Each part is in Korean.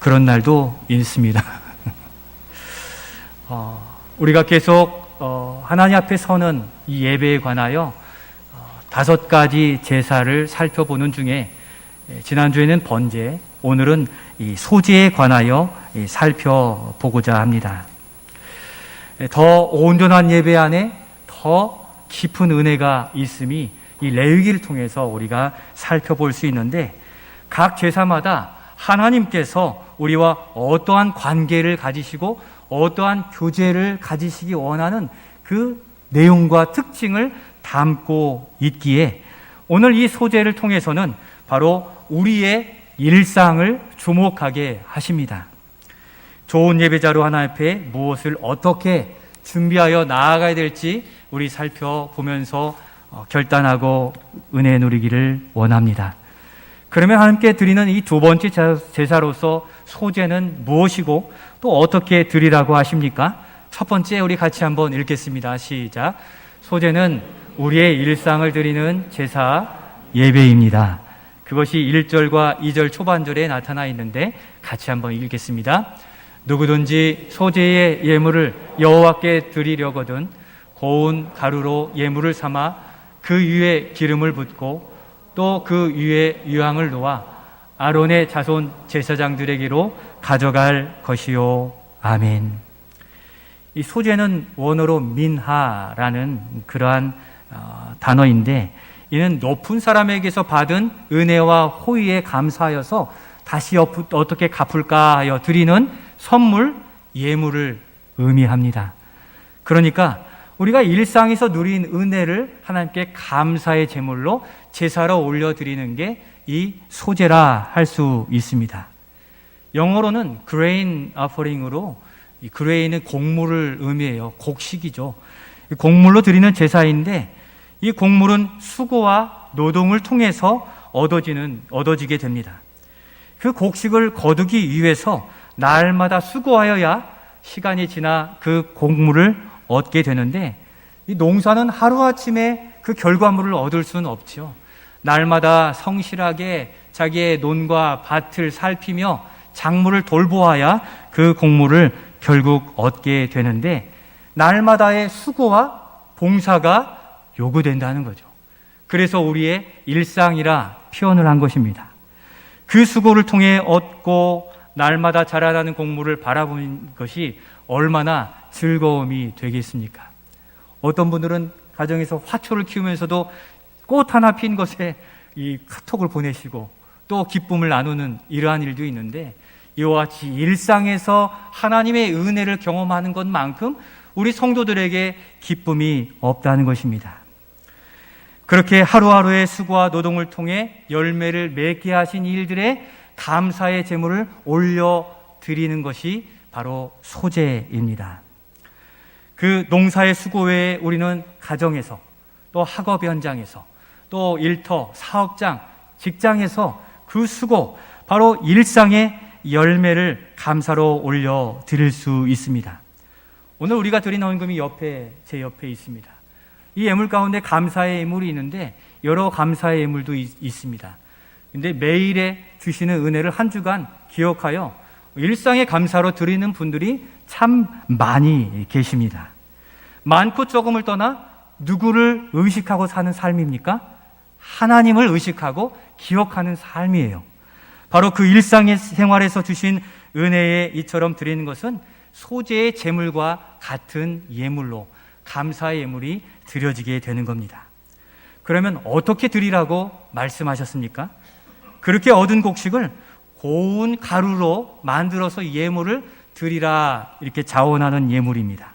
그런 날도 있습니다. 우리가 계속 하나님 앞에 서는 이 예배에 관하여 5가지 제사를 살펴보는 중에 지난주에는 번제, 오늘은 이 소제에 관하여 살펴보고자 합니다. 더 온전한 예배 안에 더 깊은 은혜가 있음이 이 레위기를 통해서 우리가 살펴볼 수 있는데, 각 제사마다 하나님께서 우리와 어떠한 관계를 가지시고 어떠한 교제를 가지시기 원하는 그 내용과 특징을 담고 있기에 오늘 이 소제를 통해서는 바로 우리의 일상을 주목하게 하십니다. 좋은 예배자로 하나님 앞에 무엇을 어떻게 준비하여 나아가야 될지 우리 살펴보면서 결단하고 은혜 누리기를 원합니다. 그러면 하나님께 드리는 이 2번째 제사로서 소제는 무엇이고 또 어떻게 드리라고 하십니까? 첫 번째 우리 같이 한번 읽겠습니다. 시작. 소제는 우리의 일상을 드리는 제사 예배입니다. 그것이 1절과 2절 초반절에 나타나 있는데 같이 한번 읽겠습니다. 누구든지 소제의 예물을 여호와께 드리려거든 고운 가루로 예물을 삼아 그 위에 기름을 붓고 또 그 위에 유향을 놓아 아론의 자손 제사장들에게로 가져갈 것이요. 아멘. 이 소제는 원어로 민하라는 그러한 단어인데, 이는 높은 사람에게서 받은 은혜와 호의에 감사하여서 다시 어떻게 갚을까 하여 드리는 선물, 예물을 의미합니다. 그러니까 우리가 일상에서 누린 은혜를 하나님께 감사의 제물로 제사로 올려드리는 게 이 소제라 할 수 있습니다. 영어로는 grain offering으로, 이 grain은 곡물을 의미해요. 곡식이죠. 곡물로 드리는 제사인데, 이 곡물은 수고와 노동을 통해서 얻어지게 됩니다. 그 곡식을 거두기 위해서 날마다 수고하여야 시간이 지나 그 곡물을 얻게 되는데, 이 농사는 하루아침에 그 결과물을 얻을 수는 없죠. 날마다 성실하게 자기의 논과 밭을 살피며 작물을 돌보아야 그 곡물을 결국 얻게 되는데, 날마다의 수고와 봉사가 요구된다는 거죠. 그래서 우리의 일상이라 표현을 한 것입니다. 그 수고를 통해 얻고 날마다 자라나는 곡물을 바라보는 것이 얼마나 즐거움이 되겠습니까? 어떤 분들은 가정에서 화초를 키우면서도 꽃 하나 핀 것에 이 카톡을 보내시고 또 기쁨을 나누는 이러한 일도 있는데, 이와 같이 일상에서 하나님의 은혜를 경험하는 것만큼 우리 성도들에게 기쁨이 없다는 것입니다. 그렇게 하루하루의 수고와 노동을 통해 열매를 맺게 하신 일들에 감사의 제물을 올려드리는 것이 바로 소제입니다. 그 농사의 수고 외에 우리는 가정에서, 또 학업 현장에서, 또 일터, 사업장, 직장에서 그 수고, 바로 일상의 열매를 감사로 올려드릴 수 있습니다. 오늘 우리가 드린 헌금이 제 옆에 있습니다. 이 예물 가운데 감사의 예물이 있는데 여러 감사의 예물도 있습니다. 근데 매일에 주시는 은혜를 한 주간 기억하여 일상의 감사로 드리는 분들이 참 많이 계십니다. 많고 적음을 떠나 누구를 의식하고 사는 삶입니까? 하나님을 의식하고 기억하는 삶이에요. 바로 그 일상의 생활에서 주신 은혜에 이처럼 드리는 것은 소제의 제물과 같은 예물로 감사의 예물이 드려지게 되는 겁니다. 그러면 어떻게 드리라고 말씀하셨습니까? 그렇게 얻은 곡식을 고운 가루로 만들어서 예물을 드리라, 이렇게 자원하는 예물입니다.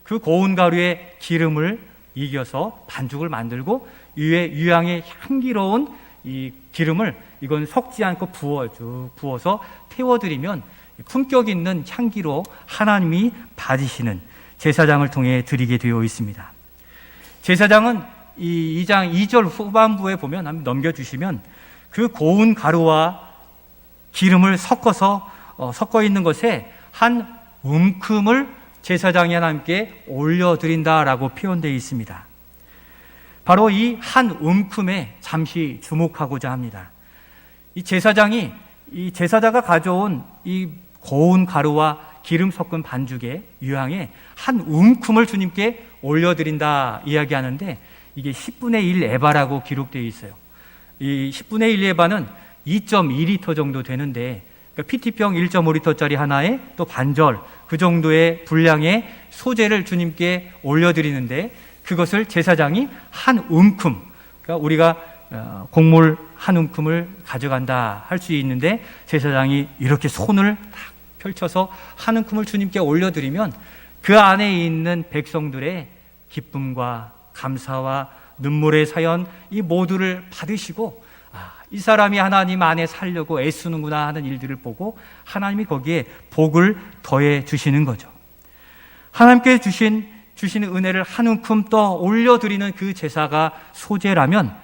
그 고운 가루에 기름을 이겨서 반죽을 만들고 위에 유향의 향기로운 이 기름을 이건 섞지 않고 부어서 태워드리면 품격 있는 향기로 하나님이 받으시는 제사장을 통해 드리게 되어 있습니다. 제사장은 이 2장 2절 후반부에 보면 한번 넘겨주시면 그 고운 가루와 기름을 섞어 있는 것에 한 움큼을 제사장이 하나님께 올려드린다라고 표현되어 있습니다. 바로 이 한 움큼에 잠시 주목하고자 합니다. 이 제사장이 이 제사자가 가져온 이 고운 가루와 기름 섞은 반죽에 유향에 한 움큼을 주님께 올려드린다 이야기하는데, 이게 10분의 1 에바라고 기록되어 있어요. 이 10분의 1 에바는 2.2리터 정도 되는데, 그러니까 PT병 1.5리터짜리 하나에 또 반절 그 정도의 분량의 소재를 주님께 올려드리는데, 그것을 제사장이 한 움큼, 그러니까 우리가 곡물 한 움큼을 가져간다 할 수 있는데, 제사장이 이렇게 손을 딱 펼쳐서 한 움큼을 주님께 올려드리면 그 안에 있는 백성들의 기쁨과 감사와 눈물의 사연, 이 모두를 받으시고, 이 사람이 하나님 안에 살려고 애쓰는구나 하는 일들을 보고 하나님이 거기에 복을 더해 주시는 거죠. 하나님께 주시는 은혜를 한 움큼 떠 올려드리는 그 제사가 소제라면,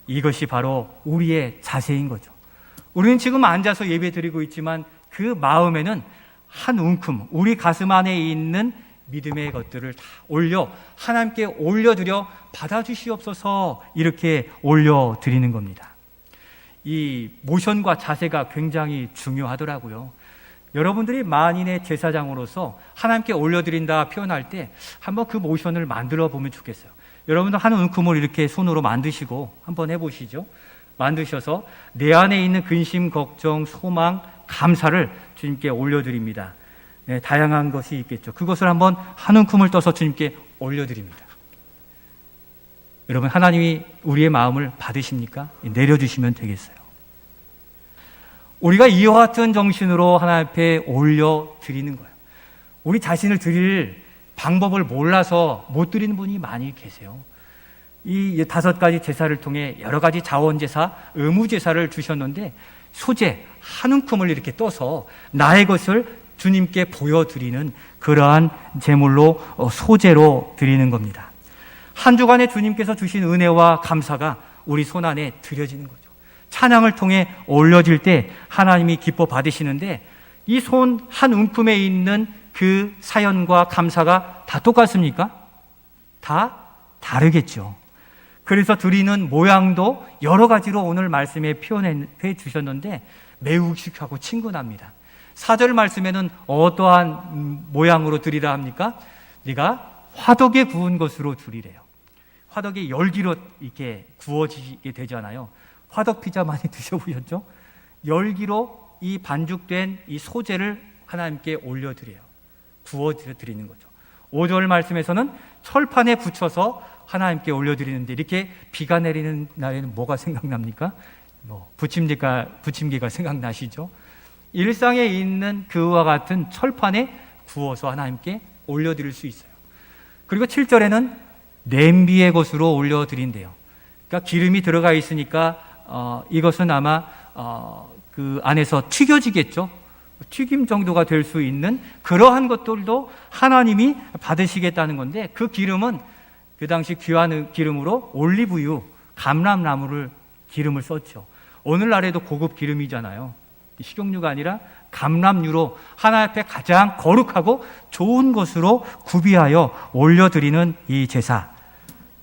이것이 바로 우리의 자세인 거죠. 우리는 지금 앉아서 예배 드리고 있지만 그 마음에는 한 움큼 우리 가슴 안에 있는 믿음의 것들을 다 올려 하나님께 올려드려 받아주시옵소서, 이렇게 올려드리는 겁니다. 이 모션과 자세가 굉장히 중요하더라고요. 여러분들이 만인의 제사장으로서 하나님께 올려드린다 표현할 때 한번 그 모션을 만들어 보면 좋겠어요. 여러분들 한 움큼을 이렇게 손으로 만드시고 한번 해보시죠. 만드셔서 내 안에 있는 근심, 걱정, 소망, 감사를 주님께 올려드립니다. 네, 다양한 것이 있겠죠. 그것을 한번 한 움큼을 떠서 주님께 올려드립니다. 여러분, 하나님이 우리의 마음을 받으십니까? 내려주시면 되겠어요. 우리가 이와 같은 정신으로 하나님 앞에 올려드리는 거예요. 우리 자신을 드릴 방법을 몰라서 못 드리는 분이 많이 계세요. 이 5가지 제사를 통해 여러 가지 자원제사, 의무제사를 주셨는데, 소재 한 움큼을 이렇게 떠서 나의 것을 주님께 보여드리는 그러한 제물로, 소재로 드리는 겁니다. 한 주간에 주님께서 주신 은혜와 감사가 우리 손안에 드려지는 거죠. 찬양을 통해 올려질 때 하나님이 기뻐 받으시는데, 이 손 한 움큼에 있는 그 사연과 감사가 다 똑같습니까? 다 다르겠죠. 그래서 드리는 모양도 여러 가지로 오늘 말씀에 표현해 주셨는데 매우 익숙하고 친근합니다. 4절 말씀에는 어떠한 모양으로 드리라 합니까? 네가 화덕에 구운 것으로 드리래요. 화덕에 열기로 이렇게 구워지게 되잖아요. 화덕 피자 많이 드셔보셨죠? 열기로 이 반죽된 이 소재를 하나님께 올려드려요. 구워드리는 거죠. 5절 말씀에서는 철판에 붙여서 하나님께 올려드리는데, 이렇게 비가 내리는 날에는 뭐가 생각납니까? 부침개가 생각나시죠? 일상에 있는 그와 같은 철판에 구워서 하나님께 올려드릴 수 있어요. 그리고 7절에는 냄비의 것으로 올려드린대요. 그러니까 기름이 들어가 있으니까 이것은 아마 그 안에서 튀겨지겠죠. 튀김 정도가 될 수 있는 그러한 것들도 하나님이 받으시겠다는 건데, 그 기름은 그 당시 귀한 기름으로 올리브유, 감람나무를 기름을 썼죠. 오늘날에도 고급 기름이잖아요. 식용유가 아니라 감람유로 하나님 앞에 가장 거룩하고 좋은 것으로 구비하여 올려드리는 이 제사,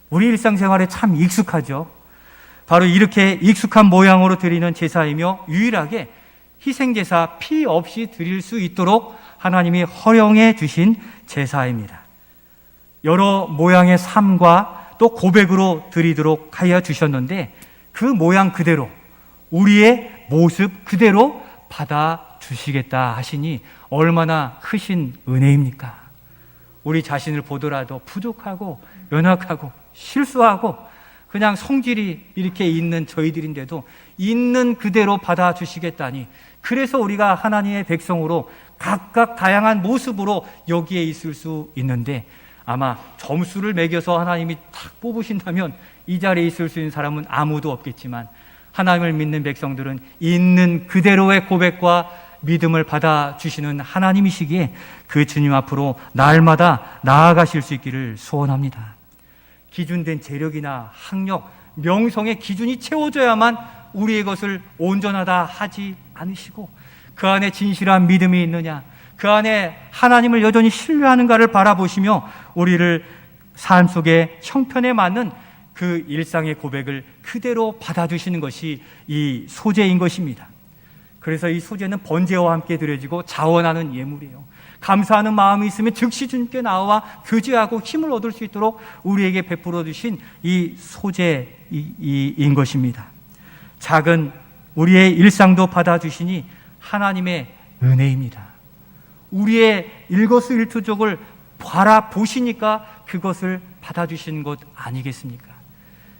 우리 일상생활에 참 익숙하죠. 바로 이렇게 익숙한 모양으로 드리는 제사이며 유일하게 희생제사 피 없이 드릴 수 있도록 하나님이 허용해 주신 제사입니다. 여러 모양의 삶과 또 고백으로 드리도록 하여 주셨는데, 그 모양 그대로 우리의 모습 그대로 받아주시겠다 하시니 얼마나 크신 은혜입니까? 우리 자신을 보더라도 부족하고 연약하고 실수하고 그냥 성질이 이렇게 있는 저희들인데도 있는 그대로 받아주시겠다니, 그래서 우리가 하나님의 백성으로 각각 다양한 모습으로 여기에 있을 수 있는데, 아마 점수를 매겨서 하나님이 딱 뽑으신다면 이 자리에 있을 수 있는 사람은 아무도 없겠지만, 하나님을 믿는 백성들은 있는 그대로의 고백과 믿음을 받아주시는 하나님이시기에 그 주님 앞으로 날마다 나아가실 수 있기를 소원합니다. 기준된 재력이나 학력, 명성의 기준이 채워져야만 우리의 것을 온전하다 하지 않으시고, 그 안에 진실한 믿음이 있느냐, 그 안에 하나님을 여전히 신뢰하는가를 바라보시며 우리를 삶 속에 형편에 맞는 그 일상의 고백을 그대로 받아주시는 것이 이 소재인 것입니다. 그래서 이 소제는 번제와 함께 드려지고 자원하는 예물이에요. 감사하는 마음이 있으면 즉시 주님께 나와 교제하고 힘을 얻을 수 있도록 우리에게 베풀어 주신 이 소제인 것입니다. 작은 우리의 일상도 받아주시니 하나님의 은혜입니다. 우리의 일거수일투족을 바라보시니까 그것을 받아주신 것 아니겠습니까?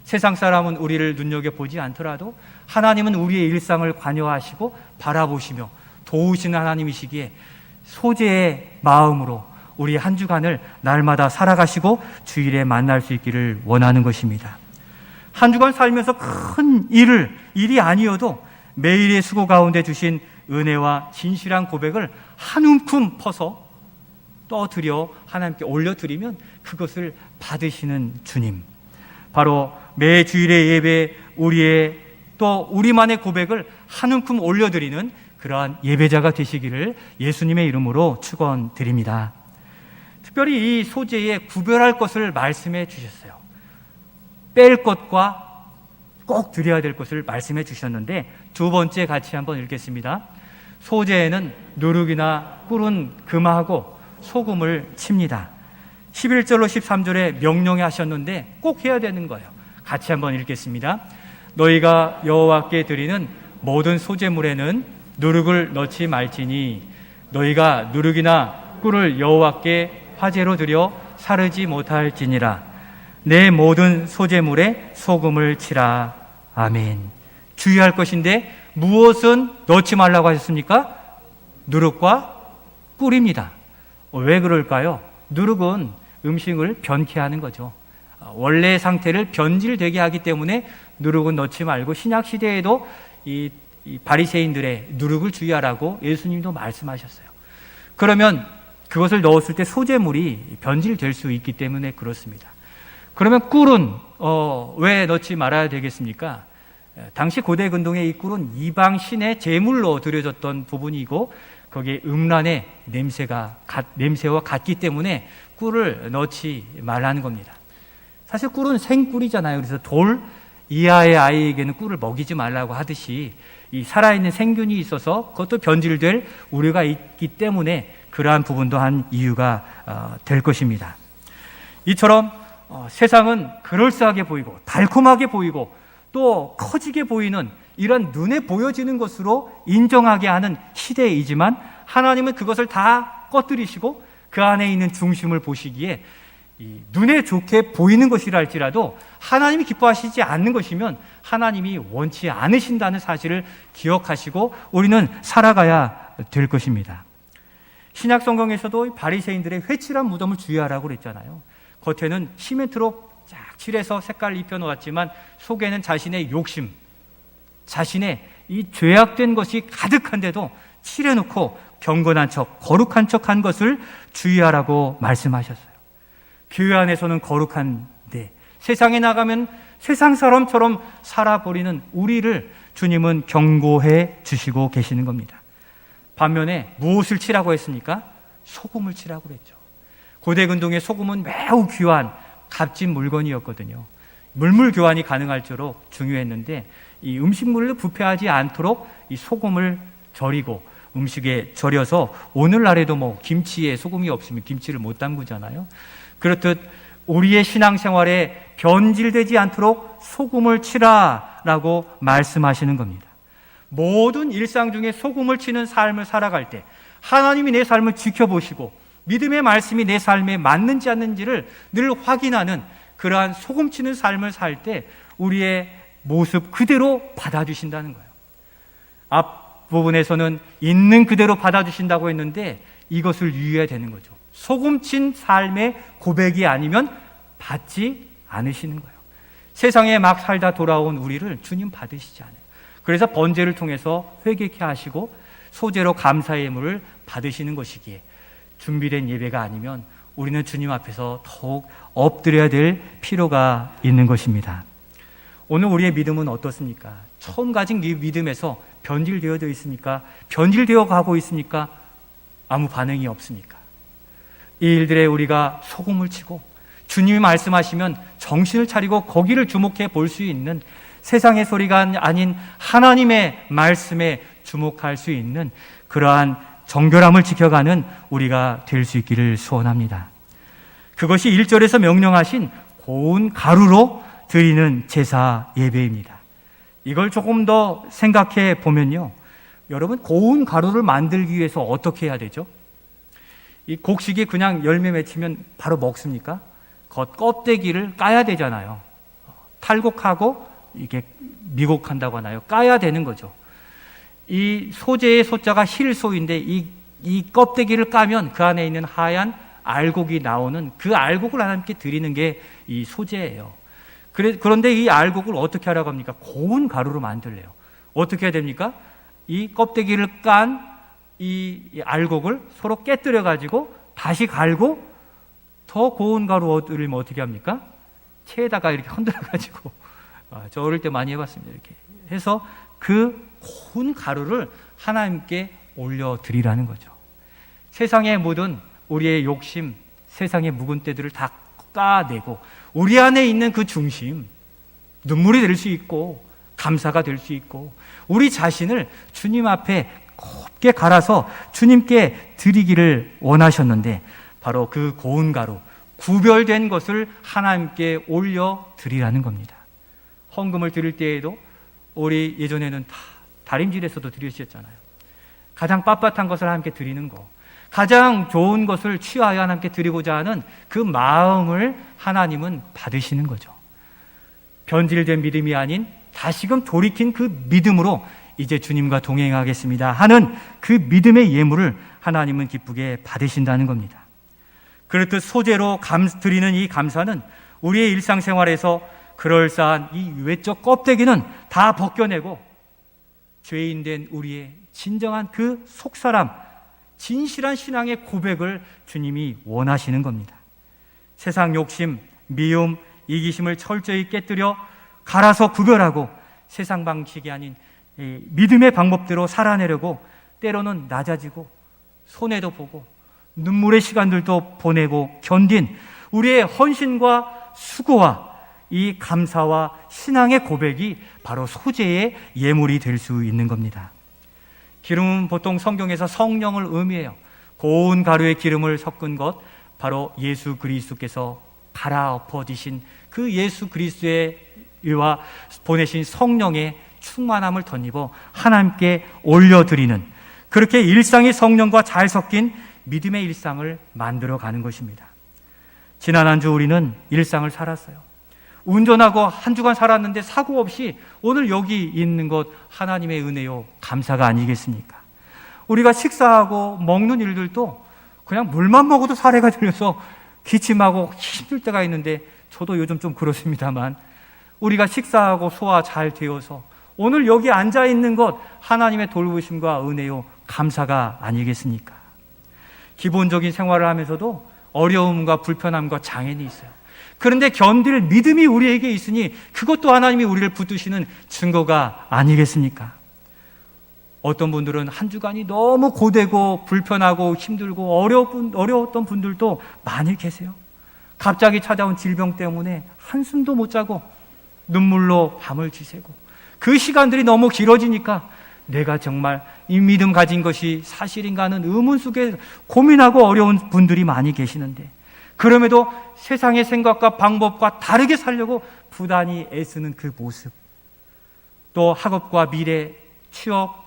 세상 사람은 우리를 눈여겨보지 않더라도 하나님은 우리의 일상을 관여하시고 바라보시며 도우시는 하나님이시기에 소제의 마음으로 우리 한 주간을 날마다 살아가시고 주일에 만날 수 있기를 원하는 것입니다. 한 주간 살면서 큰 일이 아니어도 매일의 수고 가운데 주신 은혜와 진실한 고백을 한 움큼 퍼서 떠드려 하나님께 올려드리면 그것을 받으시는 주님, 바로 매 주일의 예배 우리만의 고백을 한 움큼 올려드리는 그러한 예배자가 되시기를 예수님의 이름으로 축원드립니다. 특별히 이 소제에 구별할 것을 말씀해 주셨어요. 뺄 것과 꼭 드려야 될 것을 말씀해 주셨는데, 두 번째 같이 한번 읽겠습니다. 소제에는 누룩이나 꿀은 금하고 소금을 칩니다. 11절로 13절에 명령해 하셨는데 꼭 해야 되는 거예요. 같이 한번 읽겠습니다. 너희가 여호와께 드리는 모든 소제물에는 누룩을 넣지 말지니 너희가 누룩이나 꿀을 여호와께 화제로 드려 사르지 못할지니라. 내 모든 소제물에 소금을 치라. 아멘. 주의할 것인데 무엇은 넣지 말라고 하셨습니까? 누룩과 꿀입니다. 왜 그럴까요? 누룩은 음식을 변케 하는 거죠. 원래 상태를 변질되게 하기 때문에 누룩은 넣지 말고, 신약 시대에도 이 바리새인들의 누룩을 주의하라고 예수님도 말씀하셨어요. 그러면 그것을 넣었을 때 소제물이 변질될 수 있기 때문에 그렇습니다. 그러면 꿀은 왜 넣지 말아야 되겠습니까? 당시 고대 근동의 이 꿀은 이방 신의 제물로 드려졌던 부분이고 거기에 음란의 냄새와 같기 때문에 꿀을 넣지 말라는 겁니다. 사실 꿀은 생꿀이잖아요. 그래서 돌 이하의 아이에게는 꿀을 먹이지 말라고 하듯이 이 살아있는 생균이 있어서 그것도 변질될 우려가 있기 때문에 그러한 부분도 한 이유가 될 것입니다. 이처럼 세상은 그럴싸하게 보이고 달콤하게 보이고 또 커지게 보이는 이런 눈에 보여지는 것으로 인정하게 하는 시대이지만 하나님은 그것을 다 꺼뜨리시고 그 안에 있는 중심을 보시기에 눈에 좋게 보이는 것이라 할지라도 하나님이 기뻐하시지 않는 것이면 하나님이 원치 않으신다는 사실을 기억하시고 우리는 살아가야 될 것입니다. 신약 성경에서도 바리새인들의 회칠한 무덤을 주의하라고 그랬잖아요. 겉에는 시멘트로 쫙 칠해서 색깔을 입혀놓았지만 속에는 자신의 욕심, 자신의 이 죄악된 것이 가득한데도 칠해놓고 경건한 척, 거룩한 척한 것을 주의하라고 말씀하셨어요. 교회 안에서는 거룩한데 세상에 나가면 세상 사람처럼 살아버리는 우리를 주님은 경고해 주시고 계시는 겁니다. 반면에 무엇을 치라고 했습니까? 소금을 치라고 그랬죠. 고대 근동의 소금은 매우 귀한 값진 물건이었거든요. 물물 교환이 가능할 정도로 중요했는데 이 음식물을 부패하지 않도록 이 소금을 절이고 음식에 절여서 오늘날에도 김치에 소금이 없으면 김치를 못 담그잖아요. 그렇듯 우리의 신앙생활에 변질되지 않도록 소금을 치라라고 말씀하시는 겁니다. 모든 일상 중에 소금을 치는 삶을 살아갈 때 하나님이 내 삶을 지켜보시고 믿음의 말씀이 내 삶에 맞는지 않는지를 늘 확인하는 그러한 소금 치는 삶을 살 때 우리의 모습 그대로 받아주신다는 거예요. 앞부분에서는 있는 그대로 받아주신다고 했는데 이것을 유의해야 되는 거죠. 소금 친 삶의 고백이 아니면 받지 않으시는 거예요. 세상에 막 살다 돌아온 우리를 주님 받으시지 않아요. 그래서 번제를 통해서 회개케 하시고 소제로 감사의 예물을 받으시는 것이기에 준비된 예배가 아니면 우리는 주님 앞에서 더욱 엎드려야 될 필요가 있는 것입니다. 오늘 우리의 믿음은 어떻습니까? 처음 가진 믿음에서 변질되어 있습니까? 변질되어 가고 있습니까? 아무 반응이 없습니까? 이 일들에 우리가 소금을 치고 주님이 말씀하시면 정신을 차리고 거기를 주목해 볼 수 있는 세상의 소리가 아닌 하나님의 말씀에 주목할 수 있는 그러한 정결함을 지켜가는 우리가 될 수 있기를 소원합니다. 그것이 1절에서 명령하신 고운 가루로 드리는 제사 예배입니다. 이걸 조금 더 생각해 보면요, 여러분, 고운 가루를 만들기 위해서 어떻게 해야 되죠? 이 곡식이 그냥 열매 맺히면 바로 먹습니까? 겉 껍데기를 까야 되잖아요. 탈곡하고 이게 미곡한다고 하나요? 까야 되는 거죠. 이 소재의 소자가 힐소인데 이 껍데기를 까면 그 안에 있는 하얀 알곡이 나오는 그 알곡을 하나님께 드리는 게 이 소재예요. 그런데 이 알곡을 어떻게 하라고 합니까? 고운 가루로 만들래요. 어떻게 해야 됩니까? 이 껍데기를 깐 이 알곡을 서로 깨뜨려 가지고 다시 갈고 더 고운 가루 얻으려면 어떻게 합니까? 체에다가 이렇게 흔들어 가지고, 저 어릴 때 많이 해봤습니다. 이렇게 해서 그 고운 가루를 하나님께 올려드리라는 거죠. 세상에 묻은 우리의 욕심, 세상의 묵은 때들을 다 까내고 우리 안에 있는 그 중심, 눈물이 될 수 있고 감사가 될 수 있고 우리 자신을 주님 앞에 곱게 갈아서 주님께 드리기를 원하셨는데, 바로 그 고운 가루, 구별된 것을 하나님께 올려드리라는 겁니다. 헌금을 드릴 때에도 우리 예전에는 다 다림질에서도 드리셨잖아요. 가장 빳빳한 것을 하나님께 드리는 거, 가장 좋은 것을 취하여 하나님께 드리고자 하는 그 마음을 하나님은 받으시는 거죠. 변질된 믿음이 아닌 다시금 돌이킨 그 믿음으로 이제 주님과 동행하겠습니다 하는 그 믿음의 예물을 하나님은 기쁘게 받으신다는 겁니다. 그렇듯 소재로 드리는 이 감사는 우리의 일상생활에서 그럴싸한 이 외적 껍데기는 다 벗겨내고 죄인된 우리의 진정한 그 속사람, 진실한 신앙의 고백을 주님이 원하시는 겁니다. 세상 욕심, 미움, 이기심을 철저히 깨뜨려 갈아서 구별하고 세상 방식이 아닌 믿음의 방법대로 살아내려고 때로는 낮아지고 손해도 보고 눈물의 시간들도 보내고 견딘 우리의 헌신과 수고와 이 감사와 신앙의 고백이 바로 소재의 예물이 될 수 있는 겁니다. 기름은 보통 성경에서 성령을 의미해요. 고운 가루에 기름을 섞은 것, 바로 예수 그리스도께서 갈아엎어지신 그 예수 그리스도의 와 보내신 성령의 충만함을 덧입어 하나님께 올려드리는, 그렇게 일상이 성령과 잘 섞인 믿음의 일상을 만들어가는 것입니다. 지난 한 주 우리는 일상을 살았어요. 운전하고 한 주간 살았는데 사고 없이 오늘 여기 있는 것 하나님의 은혜요 감사가 아니겠습니까? 우리가 식사하고 먹는 일들도 그냥 물만 먹어도 사례가 들려서 기침하고 힘들 때가 있는데, 저도 요즘 좀 그렇습니다만 우리가 식사하고 소화 잘 되어서 오늘 여기 앉아 있는 것 하나님의 돌보심과 은혜요 감사가 아니겠습니까? 기본적인 생활을 하면서도 어려움과 불편함과 장애는 있어요. 그런데 견딜 믿음이 우리에게 있으니 그것도 하나님이 우리를 붙드시는 증거가 아니겠습니까? 어떤 분들은 한 주간이 너무 고되고 불편하고 힘들고 어려웠던 분들도 많이 계세요. 갑자기 찾아온 질병 때문에 한숨도 못 자고 눈물로 밤을 지새고, 그 시간들이 너무 길어지니까 내가 정말 이 믿음 가진 것이 사실인가 하는 의문 속에 고민하고 어려운 분들이 많이 계시는데, 그럼에도 세상의 생각과 방법과 다르게 살려고 부단히 애쓰는 그 모습, 또 학업과 미래, 취업,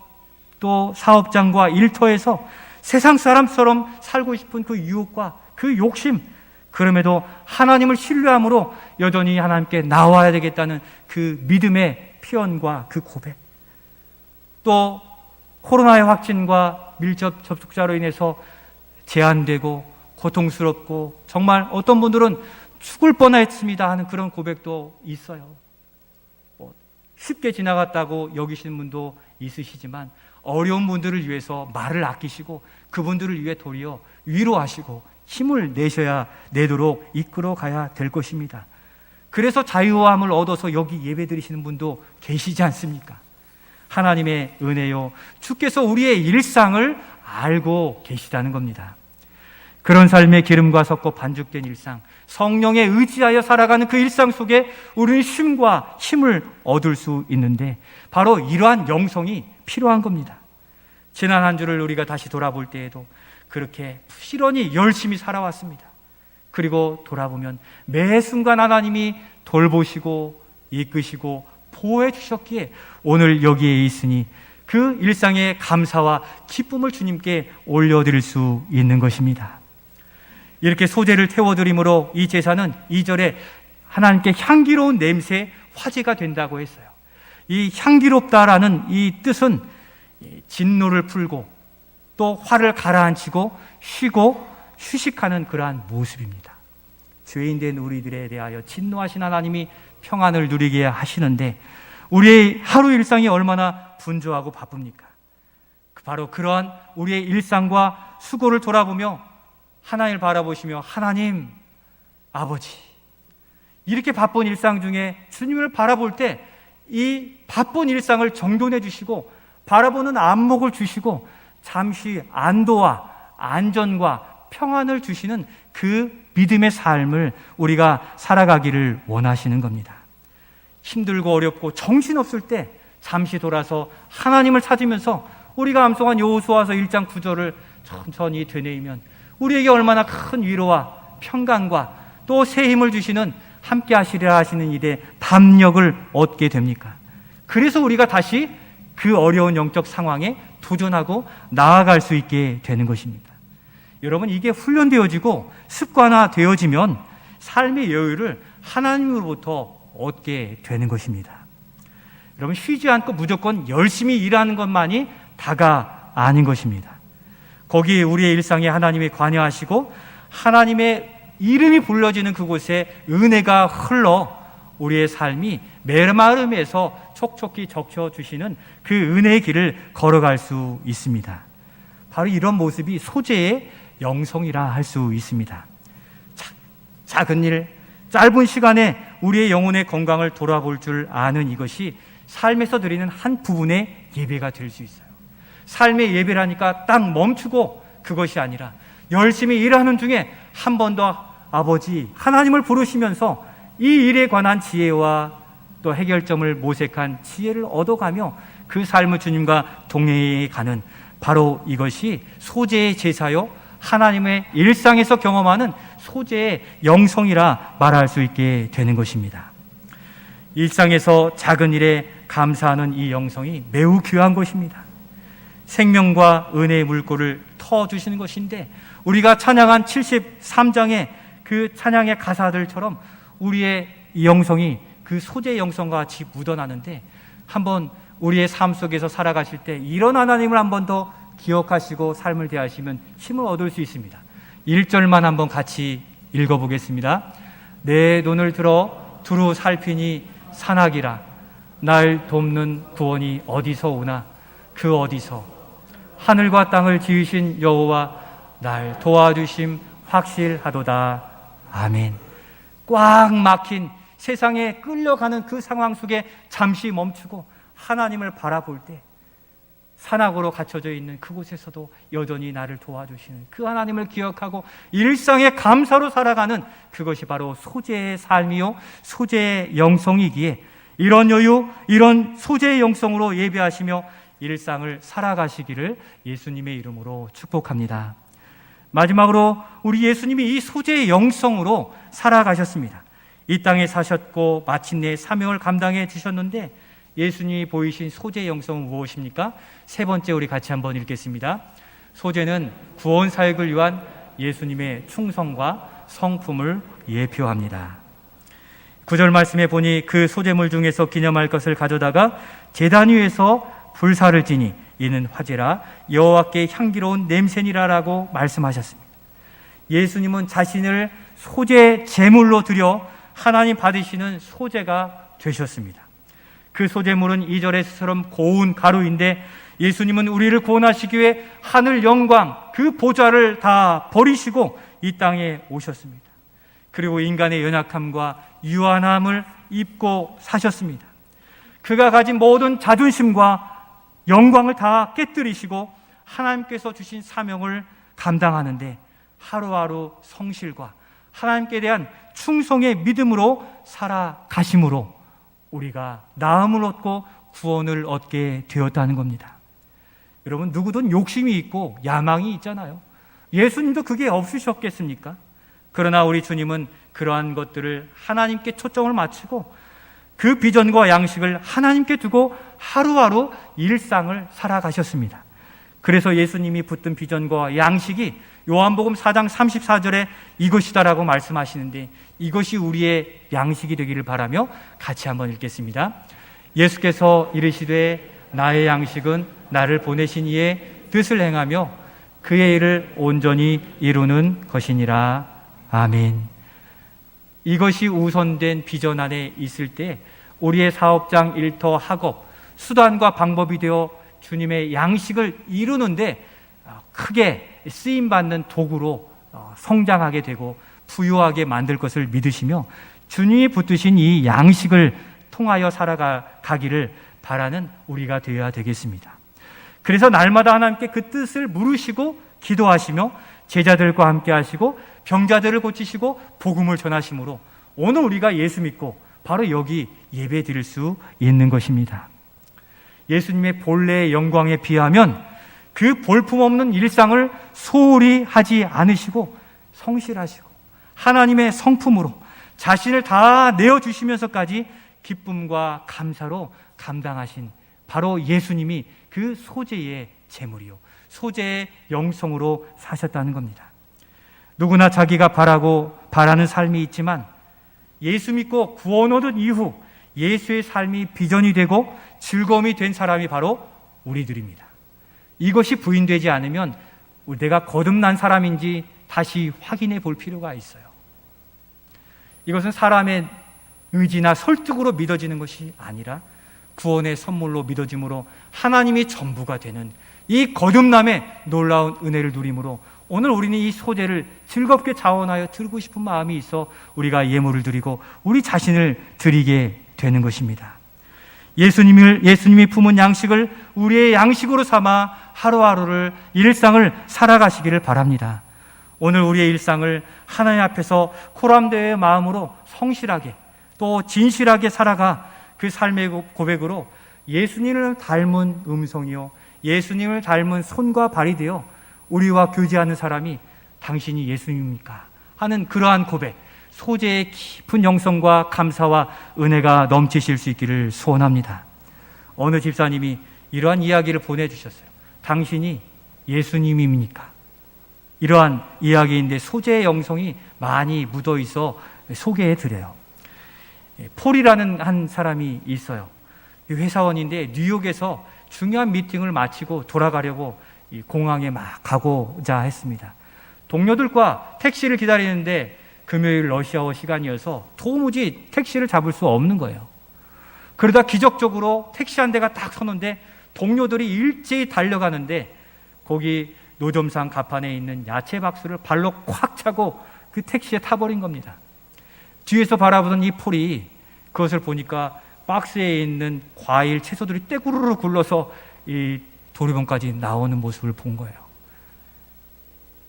또 사업장과 일터에서 세상 사람처럼 살고 싶은 그 유혹과 그 욕심, 그럼에도 하나님을 신뢰함으로 여전히 하나님께 나와야 되겠다는 그 믿음의 표현과 그 고백, 또 코로나의 확진과 밀접 접촉자로 인해서 제한되고 고통스럽고 정말 어떤 분들은 죽을 뻔했습니다 하는 그런 고백도 있어요. 쉽게 지나갔다고 여기시는 분도 있으시지만 어려운 분들을 위해서 말을 아끼시고 그분들을 위해 도리어 위로하시고 힘을 내도록 이끌어 가야 될 것입니다. 그래서 자유함을 얻어서 여기 예배 드리시는 분도 계시지 않습니까? 하나님의 은혜요, 주께서 우리의 일상을 알고 계시다는 겁니다. 그런 삶의 기름과 섞어 반죽된 일상, 성령에 의지하여 살아가는 그 일상 속에 우리는 쉼과 힘을 얻을 수 있는데, 바로 이러한 영성이 필요한 겁니다. 지난 한 주를 우리가 다시 돌아볼 때에도 그렇게 부지런히 열심히 살아왔습니다. 그리고 돌아보면 매 순간 하나님이 돌보시고 이끄시고 보호해 주셨기에 오늘 여기에 있으니 그 일상의 감사와 기쁨을 주님께 올려드릴 수 있는 것입니다. 이렇게 소재를 태워드림으로 이 제사는 2절에 하나님께 향기로운 냄새, 화제가 된다고 했어요. 이 향기롭다라는 이 뜻은 진노를 풀고 또 화를 가라앉히고 쉬고 휴식하는 그러한 모습입니다. 죄인된 우리들에 대하여 진노하신 하나님이 평안을 누리게 하시는데 우리의 하루 일상이 얼마나 분주하고 바쁩니까? 바로 그러한 우리의 일상과 수고를 돌아보며 하나님을 바라보시며 하나님, 아버지, 이렇게 바쁜 일상 중에 주님을 바라볼 때 이 바쁜 일상을 정돈해 주시고 바라보는 안목을 주시고 잠시 안도와 안전과 평안을 주시는 그 믿음의 삶을 우리가 살아가기를 원하시는 겁니다. 힘들고 어렵고 정신없을 때 잠시 돌아서 하나님을 찾으면서 우리가 암송한 여호수아서 1장 9절을 천천히 되뇌이면 우리에게 얼마나 큰 위로와 평강과 또 새 힘을 주시는 함께 하시리라 하시는 일에 담력을 얻게 됩니까? 그래서 우리가 다시 그 어려운 영적 상황에 도전하고 나아갈 수 있게 되는 것입니다. 여러분, 이게 훈련되어지고 습관화되어지면 삶의 여유를 하나님으로부터 얻게 되는 것입니다. 여러분, 쉬지 않고 무조건 열심히 일하는 것만이 다가 아닌 것입니다. 거기에 우리의 일상에 하나님이 관여하시고 하나님의 이름이 불러지는 그곳에 은혜가 흘러 우리의 삶이 메마름에서 촉촉히 적셔주시는 그 은혜의 길을 걸어갈 수 있습니다. 바로 이런 모습이 소재의 영성이라 할 수 있습니다. 작은 일, 짧은 시간에 우리의 영혼의 건강을 돌아볼 줄 아는 이것이 삶에서 드리는 한 부분의 예배가 될 수 있어요. 삶의 예배라니까 딱 멈추고 그것이 아니라 열심히 일하는 중에 한 번 더 아버지 하나님을 부르시면서 이 일에 관한 지혜와 또 해결점을 모색한 지혜를 얻어가며 그 삶을 주님과 동행해 가는 바로 이것이 소재의 제사요, 하나님의 일상에서 경험하는 소재의 영성이라 말할 수 있게 되는 것입니다. 일상에서 작은 일에 감사하는 이 영성이 매우 귀한 것입니다. 생명과 은혜의 물꼬를 터주시는 것인데 우리가 찬양한 73장의 그 찬양의 가사들처럼 우리의 이 영성이 그 소재의 영성과 같이 묻어나는데 한번 우리의 삶 속에서 살아가실 때 이런 하나님을 한 번 더 기억하시고 삶을 대하시면 힘을 얻을 수 있습니다. 1절만 한번 같이 읽어보겠습니다. 내 눈을 들어 두루 살피니 산악이라 날 돕는 구원이 어디서 오나 그 어디서 하늘과 땅을 지으신 여호와 날 도와주심 확실하도다. 아멘. 꽉 막힌 세상에 끌려가는 그 상황 속에 잠시 멈추고 하나님을 바라볼 때 산악으로 갇혀져 있는 그곳에서도 여전히 나를 도와주시는 그 하나님을 기억하고 일상의 감사로 살아가는 그것이 바로 소재의 삶이요 소재의 영성이기에 이런 여유, 이런 소재의 영성으로 예배하시며 일상을 살아가시기를 예수님의 이름으로 축복합니다. 마지막으로 우리 예수님이 이 소재의 영성으로 살아가셨습니다. 이 땅에 사셨고 마침내 사명을 감당해 주셨는데 예수님이 보이신 소재의 영성은 무엇입니까? 세 번째 우리 같이 한번 읽겠습니다. 소재는 구원 사역을 위한 예수님의 충성과 성품을 예표합니다. 9절 말씀에 보니 그 소재물 중에서 기념할 것을 가져다가 제단 위에서 불사를 지니 이는 화제라 여호와께 향기로운 냄새니라라고 말씀하셨습니다. 예수님은 자신을 소재 제물로 드려 하나님 받으시는 소재가 되셨습니다. 그 소재물은 2절에서처럼 고운 가루인데 예수님은 우리를 구원하시기 위해 하늘 영광 그 보좌를 다 버리시고 이 땅에 오셨습니다. 그리고 인간의 연약함과 유한함을 입고 사셨습니다. 그가 가진 모든 자존심과 영광을 다 깨뜨리시고 하나님께서 주신 사명을 감당하는데 하루하루 성실과 하나님께 대한 충성의 믿음으로 살아가심으로 우리가 나음을 얻고 구원을 얻게 되었다는 겁니다. 여러분, 누구든 욕심이 있고 야망이 있잖아요. 예수님도 그게 없으셨겠습니까? 그러나 우리 주님은 그러한 것들을 하나님께 초점을 맞추고 그 비전과 양식을 하나님께 두고 하루하루 일상을 살아가셨습니다. 그래서 예수님이 붙든 비전과 양식이 요한복음 4장 34절에 이것이다라고 말씀하시는데, 이것이 우리의 양식이 되기를 바라며 같이 한번 읽겠습니다. 예수께서 이르시되 나의 양식은 나를 보내신 이의 뜻을 행하며 그의 일을 온전히 이루는 것이니라. 아멘. 이것이 우선된 비전 안에 있을 때 우리의 사업장, 일터, 학업, 수단과 방법이 되어 주님의 양식을 이루는데 크게 쓰임받는 도구로 성장하게 되고 부유하게 만들 것을 믿으시며 주님이 붙드신 이 양식을 통하여 살아가기를 바라는 우리가 되어야 되겠습니다. 그래서 날마다 하나님께 그 뜻을 물으시고 기도하시며 제자들과 함께 하시고 병자들을 고치시고 복음을 전하심으로 오늘 우리가 예수 믿고 바로 여기 예배 드릴 수 있는 것입니다. 예수님의 본래의 영광에 비하면 그 볼품없는 일상을 소홀히 하지 않으시고 성실하시고 하나님의 성품으로 자신을 다 내어주시면서까지 기쁨과 감사로 감당하신 바로 예수님이 그 소재의 재물이요, 소재의 영성으로 사셨다는 겁니다. 누구나 자기가 바라는 삶이 있지만 예수 믿고 구원 얻은 이후 예수의 삶이 비전이 되고 즐거움이 된 사람이 바로 우리들입니다. 이것이 부인되지 않으면 내가 거듭난 사람인지 다시 확인해 볼 필요가 있어요. 이것은 사람의 의지나 설득으로 믿어지는 것이 아니라 구원의 선물로 믿어짐으로 하나님이 전부가 되는 이 거듭남의 놀라운 은혜를 누림으로 오늘 우리는 이 소재를 즐겁게 자원하여 드리고 싶은 마음이 있어 우리가 예물을 드리고 우리 자신을 드리게 되는 것입니다. 예수님이 품은 양식을 우리의 양식으로 삼아 하루하루를 일상을 살아가시기를 바랍니다. 오늘 우리의 일상을 하나님 앞에서 코람대의 마음으로 성실하게 또 진실하게 살아가 그 삶의 고백으로 예수님을 닮은 음성이요, 예수님을 닮은 손과 발이 되어 우리와 교제하는 사람이 당신이 예수님입니까? 하는 그러한 고백, 소재의 깊은 영성과 감사와 은혜가 넘치실 수 있기를 소원합니다. 어느 집사님이 이러한 이야기를 보내주셨어요. 당신이 예수님입니까? 이러한 이야기인데 소재의 영성이 많이 묻어있어 소개해 드려요. 폴이라는 한 사람이 있어요. 회사원인데 뉴욕에서 중요한 미팅을 마치고 돌아가려고 공항에 막 가고자 했습니다. 동료들과 택시를 기다리는데 금요일 러시아워 시간이어서 도무지 택시를 잡을 수 없는 거예요. 그러다 기적적으로 택시 한 대가 딱 서는데 동료들이 일제히 달려가는데 거기 노점상 가판에 있는 야채 박스를 발로 콱 차고 그 택시에 타버린 겁니다. 뒤에서 바라보던 이 폴이 그것을 보니까 박스에 있는 과일, 채소들이 떼구르르 굴러서 이 도로변까지 나오는 모습을 본 거예요.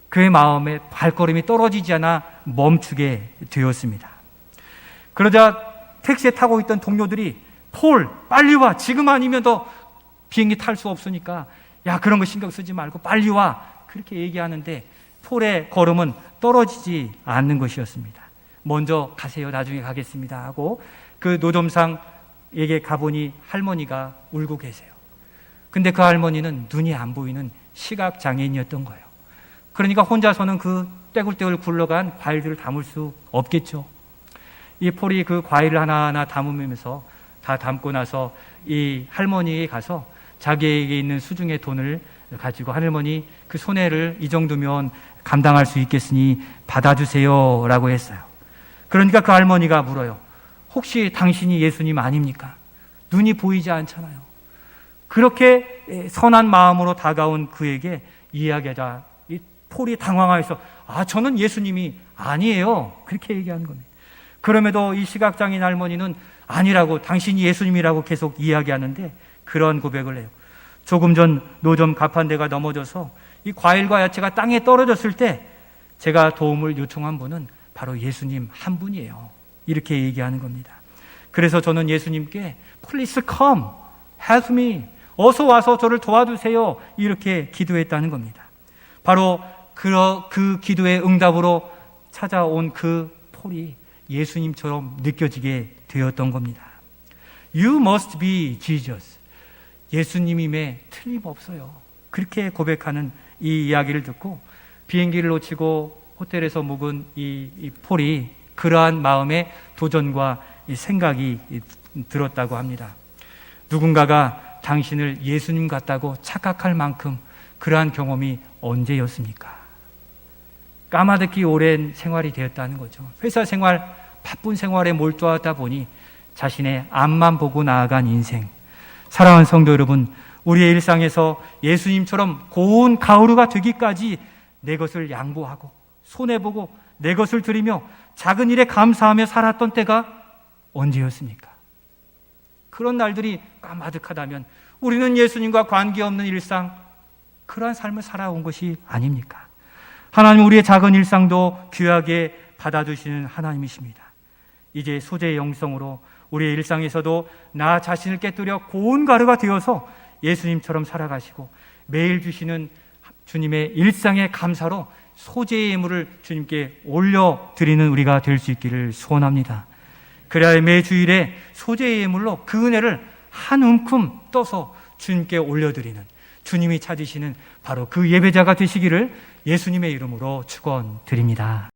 그의 마음에 발걸음이 떨어지지 않아 멈추게 되었습니다. 그러자 택시에 타고 있던 동료들이 폴, 빨리 와. 지금 아니면 너 비행기 탈 수 없으니까 야, 그런 거 신경 쓰지 말고 빨리 와. 그렇게 얘기하는데 폴의 걸음은 떨어지지 않는 것이었습니다. 먼저 가세요. 나중에 가겠습니다 하고 그 노점상에게 가보니 할머니가 울고 계세요. 근데 그 할머니는 눈이 안 보이는 시각장애인이었던 거예요. 그러니까 혼자서는 그 떼굴떼굴 굴러간 과일들을 담을 수 없겠죠. 이 폴이 그 과일을 하나하나 담으면서 다 담고 나서 이 할머니에 가서 자기에게 있는 수중의 돈을 가지고 할머니 그 손해를 이 정도면 감당할 수 있겠으니 받아주세요 라고 했어요. 그러니까 그 할머니가 물어요. 혹시 당신이 예수님 아닙니까? 눈이 보이지 않잖아요. 그렇게 선한 마음으로 다가온 그에게 이야기하자 이 폴이 당황해서 저는 예수님이 아니에요. 그렇게 얘기하는 겁니다. 그럼에도 이 시각장애인 할머니는 아니라고, 당신이 예수님이라고 계속 이야기하는데 그런 고백을 해요. 조금 전 노점 가판대가 넘어져서 이 과일과 야채가 땅에 떨어졌을 때 제가 도움을 요청한 분은 바로 예수님 한 분이에요. 이렇게 얘기하는 겁니다. 그래서 저는 예수님께 Please come, help me. 어서 와서 저를 도와주세요. 이렇게 기도했다는 겁니다. 바로 그 기도의 응답으로 찾아온 그 폴이 예수님처럼 느껴지게 되었던 겁니다. You must be Jesus. 예수님임에 틀림없어요. 그렇게 고백하는 이 이야기를 듣고 비행기를 놓치고 호텔에서 묵은 이 폴이 그러한 마음의 도전과 이 생각이 들었다고 합니다. 누군가가 당신을 예수님 같다고 착각할 만큼 그러한 경험이 언제였습니까? 까마득히 오랜 생활이 되었다는 거죠. 회사 생활, 바쁜 생활에 몰두하다 보니 자신의 앞만 보고 나아간 인생. 사랑하는 성도 여러분, 우리의 일상에서 예수님처럼 고운 가루가 되기까지 내 것을 양보하고 손해보고 내 것을 드리며 작은 일에 감사하며 살았던 때가 언제였습니까? 그런 날들이 까마득하다면 우리는 예수님과 관계없는 일상, 그러한 삶을 살아온 것이 아닙니까? 하나님 우리의 작은 일상도 귀하게 받아주시는 하나님이십니다. 이제 소재의 영성으로 우리의 일상에서도 나 자신을 깨뜨려 고운 가루가 되어서 예수님처럼 살아가시고 매일 주시는 주님의 일상의 감사로 소재의 예물을 주님께 올려드리는 우리가 될 수 있기를 소원합니다. 그래야 매 주일에 소재의 예물로 그 은혜를 한 움큼 떠서 주님께 올려드리는, 주님이 찾으시는 바로 그 예배자가 되시기를 예수님의 이름으로 축원드립니다.